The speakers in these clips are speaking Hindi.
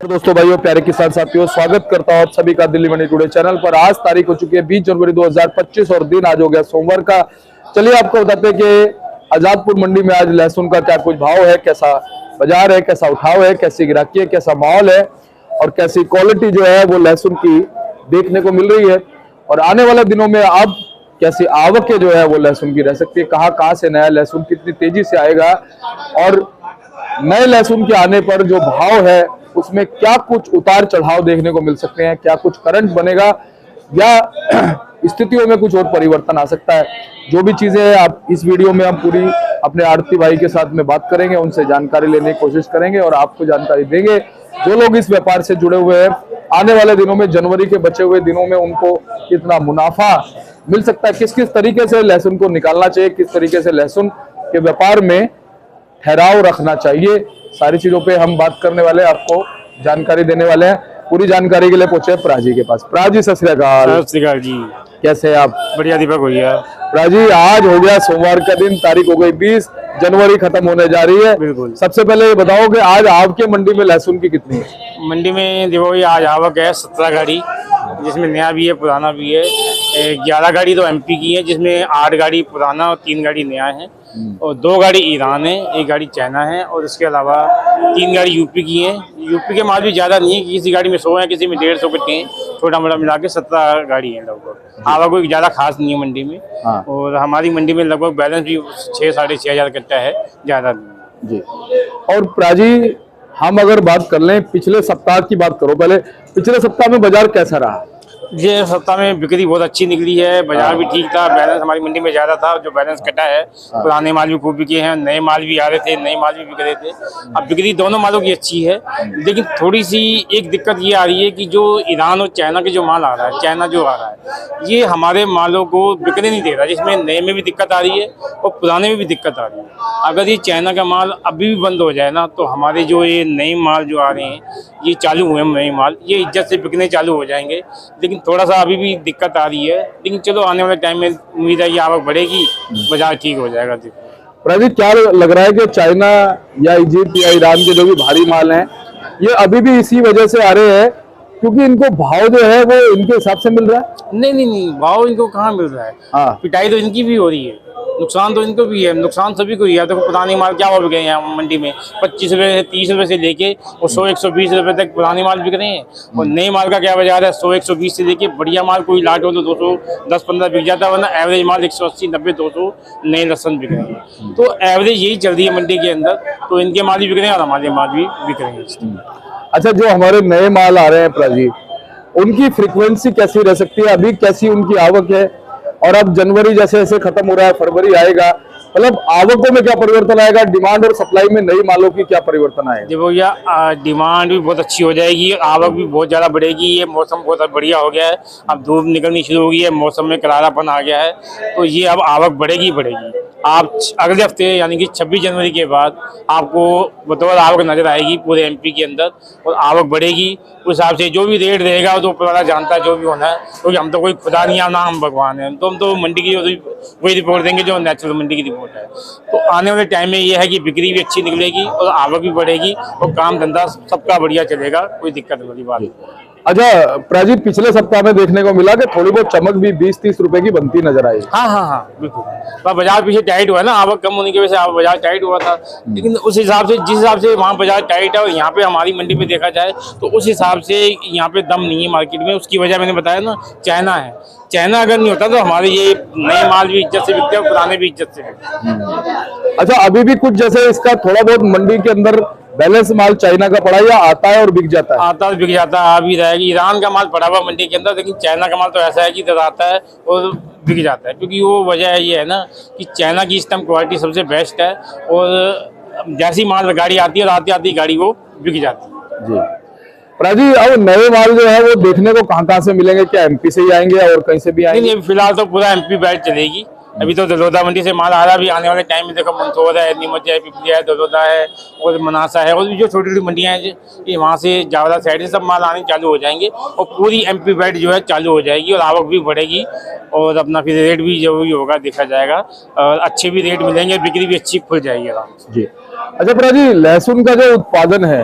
दोस्तों भाइयों प्यारे किसान साथियों, स्वागत करता हूं आप सभी का दिल्ली मंडी टुडे चैनल पर। आज तारीख हो चुकी है 20 जनवरी 2025 और दिन आज हो गया सोमवार का। चलिए आपको बताते हैं कि आजादपुर मंडी में आज लहसुन का क्या कुछ भाव है, कैसा बाजार है, कैसा उठाव है, कैसी गिराकी है, कैसा माहौल है और कैसी क्वालिटी जो है वो लहसुन की देखने को मिल रही है। और आने वाले दिनों में अब कैसी आवकें जो है वो लहसुन की रह सकती है, कहाँ से नया लहसुन कितनी तेजी से आएगा और नए लहसुन के आने पर जो भाव है उसमें क्या कुछ उतार चढ़ाव देखने को मिल सकते हैं, क्या कुछ करंट बनेगा या स्थितियों में कुछ और परिवर्तन आ सकता है। जो भी चीजें हैं आप इस वीडियो में हम पूरी अपने आड़ती भाई के साथ में बात करेंगे, उनसे जानकारी लेने की कोशिश करेंगे और आपको जानकारी देंगे। जो लोग इस व्यापार से जुड़े हुए हैं, आने वाले दिनों में जनवरी के बचे हुए दिनों में उनको कितना मुनाफा मिल सकता है, किस किस तरीके से लहसुन को निकालना चाहिए, किस तरीके से लहसुन के व्यापार में ठहराव रखना चाहिए, सारी चीजों पे हम बात करने वाले, आपको जानकारी देने वाले हैं। पूरी जानकारी के लिए पहुंचे प्राजी के पास। प्राजी सत श्री अकाल जी, कैसे हैं आप? बढ़िया दीपक भैया। प्राजी आज हो गया सोमवार का दिन, तारीख हो गई 20 जनवरी, खत्म होने जा रही है। बिल्कुल। सबसे पहले ये बताओ कि आज आपके मंडी में लहसुन की कितनी है? मंडी में देखो भैया आज आवक है 17 गाड़ी, जिसमें नया भी है पुराना भी है। 11 गाड़ी तो एमपी की है, जिसमें 8 गाड़ी पुराना और 3 गाड़ी नया है और 2 गाड़ी ईरान है, 1 गाड़ी चाइना है और इसके अलावा 3 गाड़ी यूपी की है। यूपी के माल भी ज़्यादा नहीं है, किसी गाड़ी में 100 है, किसी में 150 कट्टे हैं, छोटा मोटा मिला के 17 गाड़ी है लगभग। आवक कोई ज़्यादा खास नहीं है मंडी में। हाँ। और हमारी मंडी में लगभग बैलेंस भी 6-6.5 हज़ार कट्टा है, ज़्यादा नहीं जी। और प्राजी हम अगर बात कर लें, पिछले सप्ताह की बात करो पहले, पिछले सप्ताह में बाजार कैसा रहा? ये सप्ताह में बिक्री बहुत अच्छी निकली है, बाजार भी ठीक था, बैलेंस हमारी मंडी में ज्यादा था। जो बैलेंस कटा है, पुराने माल भी खूब बिके हैं, नए माल भी आ रहे थे, नए माल भी बिक रहे थे। अब बिक्री दोनों मालों की अच्छी है, लेकिन थोड़ी सी एक दिक्कत ये आ रही है कि जो ईरान और चाइना के जो माल आ रहा है, चाइना जो आ रहा है, ये हमारे मालों को बिकने नहीं दे रहा, जिसमें नए में भी दिक्कत आ रही है और पुराने में भी दिक्कत आ रही है। अगर ये चाइना का माल अभी भी बंद हो जाए ना, तो हमारे जो ये नए माल जो आ रहे हैं, ये चालू हुए नए माल, ये इज्जत से बिकने चालू हो जाएंगे। लेकिन थोड़ा सा अभी भी दिक्कत आ रही है, लेकिन चलो आने वाले टाइम में उम्मीद है ये आवक बढ़ेगी, बाजार ठीक हो जाएगा। प्रदीप क्या लग रहा है कि चाइना या इजिप्ट या ईरान के जो भी भारी माल हैं, ये अभी भी इसी वजह से आ रहे हैं क्योंकि इनको भाव जो है वो इनके हिसाब से मिल रहा है? नहीं, भाव इनको कहाँ मिल रहा है। हाँ। पिटाई तो इनकी भी हो रही है, नुकसान तो इनको भी है, नुकसान सभी को ही है। देखो पुराने माल क्या भाव बिक गए हैं मंडी में, 25 रुपये से 30 रुपये से लेके और 100-120 रुपये तक पुराने माल बिक रहे हैं। और नए माल का क्या बाजार है, 100-120 से लेके बढ़िया माल कोई लाट हो तो 210-15 बिक जाता है, वरना एवरेज माल 180-90-200 नए लहसुन बिक रहे हैं। तो एवरेज यही चल रही है मंडी के अंदर, तो इनके माल भी बिक रहे हैं और हमारे माल भी बिक रहे हैं। अच्छा, जो हमारे नए माल आ रहे हैं प्राजी, उनकी फ्रीक्वेंसी कैसी रह सकती है, अभी कैसी उनकी आवक है और अब जनवरी जैसे जैसे खत्म हो रहा है, फरवरी आएगा, मतलब आवकों में क्या परिवर्तन आएगा, डिमांड और सप्लाई में नई मालों की क्या परिवर्तन आएगा? जी भैया, डिमांड भी बहुत अच्छी हो जाएगी, आवक भी बहुत ज़्यादा बढ़ेगी। ये मौसम बहुत बढ़िया हो गया है, अब धूप निकलनी शुरू हो गई है, मौसम में करारापन आ गया है, तो ये अब आवक बढ़ेगी। आप अगले हफ्ते यानी कि 26 जनवरी के बाद आपको बतौर आवक नजर आएगी पूरे एमपी के अंदर और आवक बढ़ेगी। उस हिसाब से जो भी रेट रहेगा तो ऊपर वाला जानता है जो भी होना है, क्योंकि हम तो कोई खुदा नहीं है ना हम भगवान हैं, तो हम तो मंडी की वही रिपोर्ट देंगे जो नेचुरल मंडी की रिपोर्ट है। तो आने वाले टाइम में ये है कि बिक्री भी अच्छी निकलेगी और आवक भी बढ़ेगी और काम धंधा सबका बढ़िया चलेगा, कोई दिक्कत वाली बात नहीं। अच्छा प्राजी, पिछले सप्ताह में देखने को मिला कि थोड़ी बहुत चमक भी 20-30 रुपए की बनती नजर आई। हाँ, बिल्कुल। पर बाजार पीछे टाइट हुआ ना, आवक कम होने की वजह से बाजार टाइट हुआ था, लेकिन उस हिसाब से जिस हिसाब से वहाँ बाजार टाइट है और यहाँ पे हमारी मंडी पे देखा जाए तो उस हिसाब से यहाँ पे दम नहीं है मार्केट में। उसकी वजह मैंने बताया ना, चाइना है। चाइना अगर नहीं होता तो हमारे ये नए माल भी इज्जत से बिकते हैं और पुराने भी इज्जत से बिकते हैं। अच्छा, अभी भी कुछ जैसे इसका थोड़ा बहुत मंडी के अंदर बैलेंस माल चाइना का पड़ा या आता है और बिक जाता है? आता है, बिक जाता है, आ भी रहेगी। ईरान का माल पड़ा हुआ मंडी के अंदर, लेकिन चाइना का माल तो ऐसा है कि इधर आता है और बिक जाता है, क्योंकि वो वजह ये है ना कि चाइना की इस टाइम क्वालिटी सबसे बेस्ट है और जैसी माल गाड़ी आती है और आती आती गाड़ी वो बिक जाती है। जी प्राजी, अब नए माल जो है वो देखने को कहाँ से मिलेंगे? क्या एमपी से ही आएंगे और कहीं से भी आएंगे? नहीं, फिलहाल तो पूरा एमपी बैच चलेगी। अभी तो दलोदा मंडी से माल आ रहा है, अभी आने वाले टाइम में देखो मंदसौर है, नीमच है, पिपलिया है, दलोदा है और मनासा है और भी जो छोटी छोटी मंडियां हैं ये वहाँ से जावला साइड से सब माल आने चालू हो जाएंगे और पूरी एमपी बैठ जो है चालू हो जाएगी और आवक भी बढ़ेगी और अपना फिर रेट भी जो भी होगा देखा जाएगा और अच्छे भी रेट मिलेंगे, बिक्री भी अच्छी खुल जाएगी आराम से। जी। अच्छा प्राजी, लहसुन का जो उत्पादन है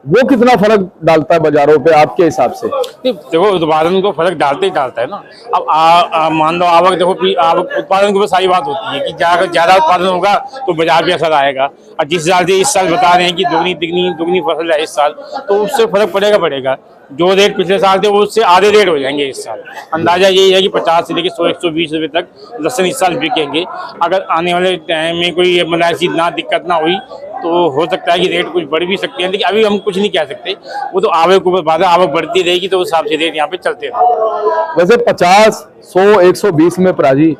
वो कितना फर्क डालता है बाजारों पे आपके हिसाब से? नहीं, देखो उत्पादन को फर्क डालते ही डालता है ना। अब मान लो आवक, देखो आवक उत्पादन के ऊपर सारी बात होती है कि ज्यादा उत्पादन होगा तो बाजार पे असर आएगा। और जिस हिसाब से इस साल बता रहे हैं कि दुगनी फसल है इस साल, तो उससे फर्क पड़ेगा। जो रेट पिछले साल थे वो उससे आधे रेट हो जाएंगे इस साल। अंदाजा यही है कि 50 से लेकर 100-120 रुपए तक लहसुन इस साल बिकेंगे। अगर आने वाले टाइम में कोई मतलब ऐसी दिक्कत ना हुई तो हो सकता है कि रेट कुछ बढ़ भी सकते हैं, लेकिन अभी हम कुछ नहीं कह सकते। वो तो आवक के ऊपर बात है, आवक बढ़ती रहेगी तो उस हिसाब से रेट यहाँ पे चलते रहेंगे। वैसे 50, 100, 120 में प्राजी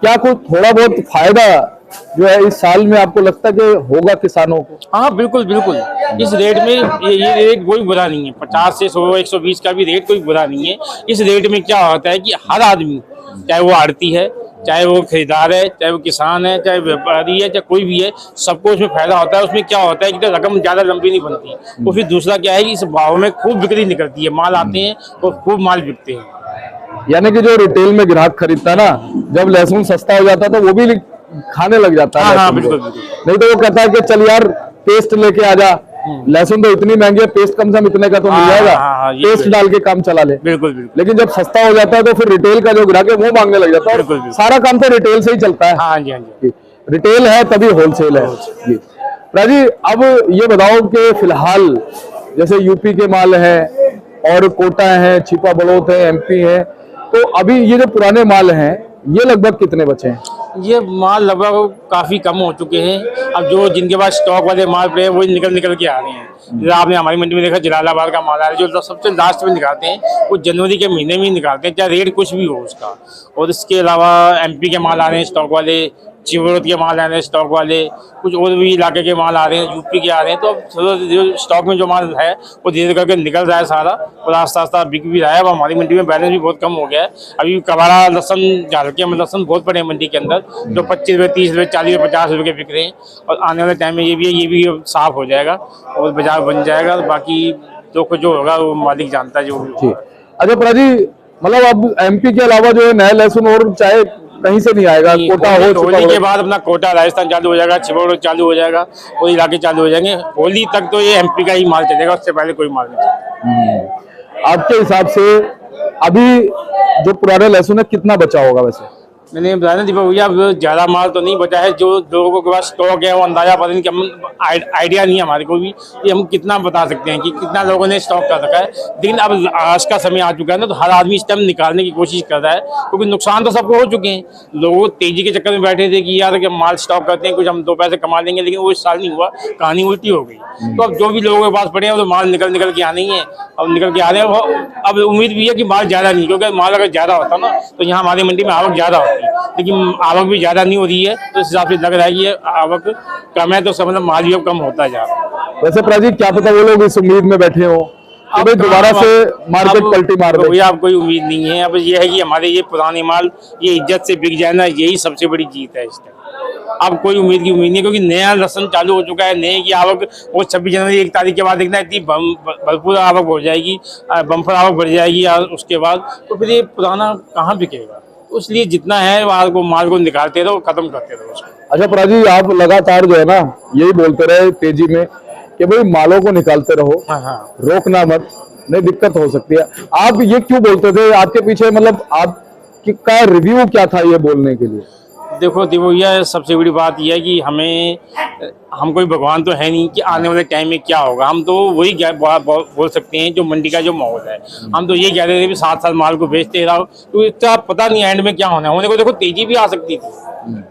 क्या कोई थोड़ा बहुत फायदा जो है इस साल में आपको लगता है कि होगा किसानों को? हाँ बिल्कुल। इस रेट में ये रेट कोई बुरा नहीं है। 50 से 100, 120 का भी रेट कोई बुरा नहीं है। इस रेट में क्या होता है कि हर आदमी, चाहे वो आड़ती है, चाहे वो खरीदार है, चाहे वो किसान है, चाहे व्यापारी है, चाहे कोई भी है, सबको उसमें फायदा होता है। उसमें क्या होता है कि रकम ज्यादा लंबी नहीं बनती। तो फिर दूसरा क्या है कि इस भाव में खूब बिक्री निकलती है, माल आते हैं और खूब माल बिकते हैं। यानी कि जो रिटेल में ग्राहक खरीदता है ना, जब लहसुन सस्ता हो जाता है तो वो भी खाने लग जाता है। हाँ बिल्कुल। नहीं तो वो कहता है कि चल यार पेस्ट लेके आ जा, लहसुन तो इतनी महंगी है, पेस्ट कम से कम इतने का तो मिल जाएगा, पेस्ट डाल के काम चला ले। बिल्कुल। लेकिन जब सस्ता हो जाता है तो फिर रिटेल का जो ग्राहक है वो मांगने लग जाता है। और सारा काम तो रिटेल से ही चलता है। हाँ जी। रिटेल है तभी होलसेल है जी। राजी, अब ये बताओ कि फिलहाल जैसे यूपी के माल है और कोटा है, छिपा बड़ौत है, एमपी है, तो अभी ये जो पुराने माल हैं ये लगभग कितने बचे हैं? ये माल लगभग काफी कम हो चुके हैं। अब जो जिनके पास स्टॉक वाले माल पड़े हैं वो निकल के आ रहे हैं। जैसे आपने हमारी मंडी में देखा जलालाबाद का माल आ रहा है, जो सबसे लास्ट में निकालते हैं, वो जनवरी के महीने में ही निकालते हैं, चाहे रेट कुछ भी हो उसका। और इसके अलावा एमपी के माल आ रहे हैं स्टॉक वाले, चिवरत के माल आ रहे हैं स्टॉक वाले, कुछ और भी इलाके के माल आ रहे हैं, यूपी के आ रहे हैं। तो अब जो स्टॉक में जो माल है वो धीरे करके निकल रहा है सारा, और आस्ता बिक भी रहा है। अब हमारी मंडी में बैलेंस भी बहुत कम हो गया है। अभी कबाड़ा लहसन झाड़ के लहसन बहुत पड़े हैं मंडी के अंदर, जो 25 रुपये, 30 रुपये, 40 रुपये, 50 रुपये के बिक रहे हैं। और आने वाले टाइम में ये भी साफ हो जाएगा और बाजार बन जाएगा। बाकी जो कुछ जो होगा वो मालिक जानता है जो भी। अच्छा प्राजी, मतलब अब एमपी के अलावा जो है नया लहसुन और चाहे कहीं से नहीं आएगा? कोटा हो चुका, होली के बाद अपना कोटा राजस्थान चालू हो जाएगा, छिबौड़ चालू हो जाएगा, वो इलाके चालू हो जाएंगे। होली तक तो ये एमपी का ही माल चलेगा, उससे पहले कोई माल नहीं चलेगा। आपके हिसाब से अभी जो पुराने लहसुन है कितना बचा होगा वैसे? मैंने बताया ना दीपक भैया, ज्यादा माल तो नहीं बचा है। जो लोगों के पास स्टॉक है वो अंदाजा पता नहीं, कि हम आइडिया नहीं है हमारे को भी कि हम कितना बता सकते हैं कि कितना लोगों ने स्टॉक कर रखा है। लेकिन अब आज का समय आ चुका है ना, तो हर आदमी इस टाइम निकालने की कोशिश कर रहा है, क्योंकि नुकसान तो सबको हो चुके हैं। लोग तेजी के चक्कर में बैठे थे कि यार माल स्टॉक करते हैं, कुछ हम 2 पैसे कमा लेंगे, लेकिन वो इस साल नहीं हुआ, कहानी उल्टी हो गई। तो अब जो भी लोगों के पास पड़े हैं तो माल निकल के आने ही है, अब निकल के आ रहे हैं। अब उम्मीद भी है कि माल ज्यादा नहीं, क्योंकि माल अगर ज्यादा होता ना तो यहाँ हमारी मंडी में आवक ज्यादा होती है, लेकिन आवक भी ज्यादा नहीं हो रही है। तो इस हिसाब से लग रहा है कि आवक कम है, तो मतलब माल भी अब कम होता जा रहा है। वैसे प्राजी क्या पता वो लोग इस उम्मीद में बैठे हो अब दोबारा से मार्केट पलटी मार दे? अब कोई उम्मीद नहीं है। अब ये है कि हमारे ये पुराने माल ये इज्जत से बिक जाए ना, यही सबसे बड़ी जीत है इस टाइम। अब कोई उम्मीद नहीं है, क्योंकि नया लहसुन चालू हो चुका है, नए की आवक वो 26 जनवरी 1 तारीख के बाद देखना इतनी भरपूर आवक हो जाएगी, बम्पर आवक बढ़ जाएगी। और उसके बाद तो फिर ये पुराना कहाँ बिकेगा? तो इसलिए जितना है माल को निकालते रहो, खत्म करते रहो उसको। अच्छा प्राजी, आप लगातार जो है ना यही बोलते रहे तेजी में कि भाई मालों को निकालते रहो, रोकना मत, नहीं दिक्कत हो सकती है। आप ये क्यों बोलते थे? आपके पीछे मतलब आपका रिव्यू क्या था ये बोलने के लिए? देखो भैया, सबसे बड़ी बात यह है कि हम कोई भगवान तो है नहीं कि आने वाले टाइम में क्या होगा। हम तो वही बोल सकते हैं जो मंडी का जो माहौल है। हम तो ये कह रहे थे कि 7 साल माल को बेचते रहो, तो इसका पता नहीं एंड में क्या होना है। होने को देखो तेजी भी आ सकती थी।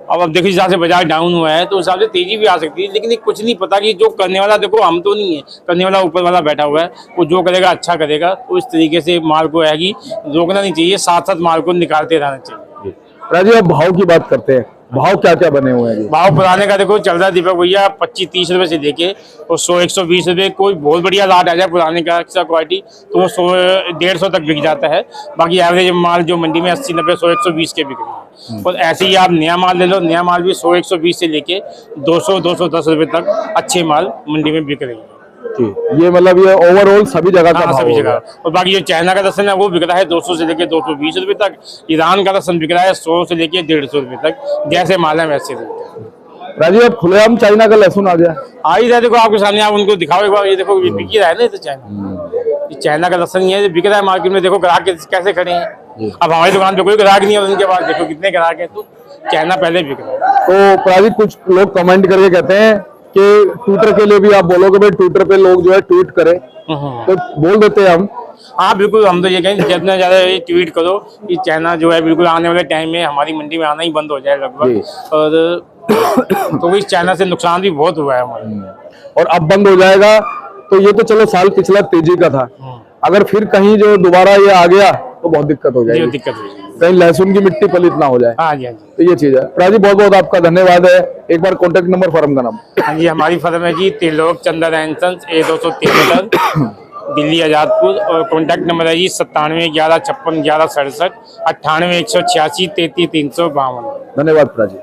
अब देखो जिस हिसाब से बाजार डाउन हुआ है तो उस हिसाब से तेजी भी आ सकती है, लेकिन कुछ नहीं पता कि जो करने वाला, देखो हम तो नहीं है, करने वाला ऊपर वाला बैठा हुआ है, वो जो करेगा अच्छा करेगा। तो इस तरीके से माल को है कि रोकना नहीं चाहिए, साथ साथ माल को निकालते रहना चाहिए। राजी, अब भाव की बात करते हैं, भाव क्या क्या बने हुए हैं? भाव पुराने का देखो चल रहा है दीपक भैया 25-30 रुपए से लेके और 100-120 रुपए। कोई बहुत बढ़िया लाट आ जाए पुराने का अच्छा क्वालिटी तो वो 100-150 तक बिक जाता है। बाकी एवरेज माल जो मंडी में 80-90, 100-120 के बिक रही है। और ऐसे ही आप नया माल ले लो, नया माल भी 100-120 से लेके 200-210 रुपए तक अच्छे माल मंडी में बिक रही है। ये मतलब ये ओवरऑल सभी जगह का सभी जगह। और बाकी जो चाइना का लहसुन है वो बिक रहा है 200 से लेके 220 रुपए तक। ईरान का लहसुन बिक रहा है 100 से लेके 150 रुपए तक। जैसे माल है वैसे रेट है। राजीव अब खुलेआम चाइना का लहसुन आ गया। आ ही रहा है, देखो आपके सामने, आप उनको दिखाओ एक बार, ये देखो ये बिक ही रहा है ना, ये तो चाइना, ये चाइना का लहसुन ही है, ये बिक रहा है मार्केट में। देखो ग्राहक कैसे खड़े हैं। अब हमारी दुकान पे कोई ग्राहक नहीं है, उनके पास देखो कितने ग्राहक है, तो चाइना पहले बिक रहा है। तो प्राजी कुछ लोग कमेंट करके कहते हैं कि ट्विटर के लिए भी आप बोलोगे भाई ट्विटर पे लोग जो है ट्वीट करें, तो बोल देते हैं हम। हाँ बिल्कुल, हम तो ये कहें जितना ज्यादा ये ट्वीट करो कि चाइना जो है बिल्कुल आने वाले टाइम में हमारी मंडी में आना ही बंद हो जाए लगभग। और तो इस चाइना से नुकसान भी बहुत हुआ है हमारे। और अब बंद हो जाएगा तो ये तो चलो साल पिछला तेजी का था, अगर फिर कहीं जो दोबारा ये आ गया तो बहुत दिक्कत हो ये जाएगी, दिक्कत हुई। कहीं लहसुन की मिट्टी पलित ना हो जाए। हाँ जी, हाँ जी, तो ये चीज है। प्राजी बहुत बहुत आपका धन्यवाद है। एक बार कॉन्टेक्ट नंबर फर्म का नाम। हाँ जी, हमारी फर्म है जी Trilok Chandra and sons, A273 Delhi Azadpur. और कॉन्टैक्ट नंबर है जी 97 11 56 11 67 98 186 33 352। धन्यवाद प्राजी।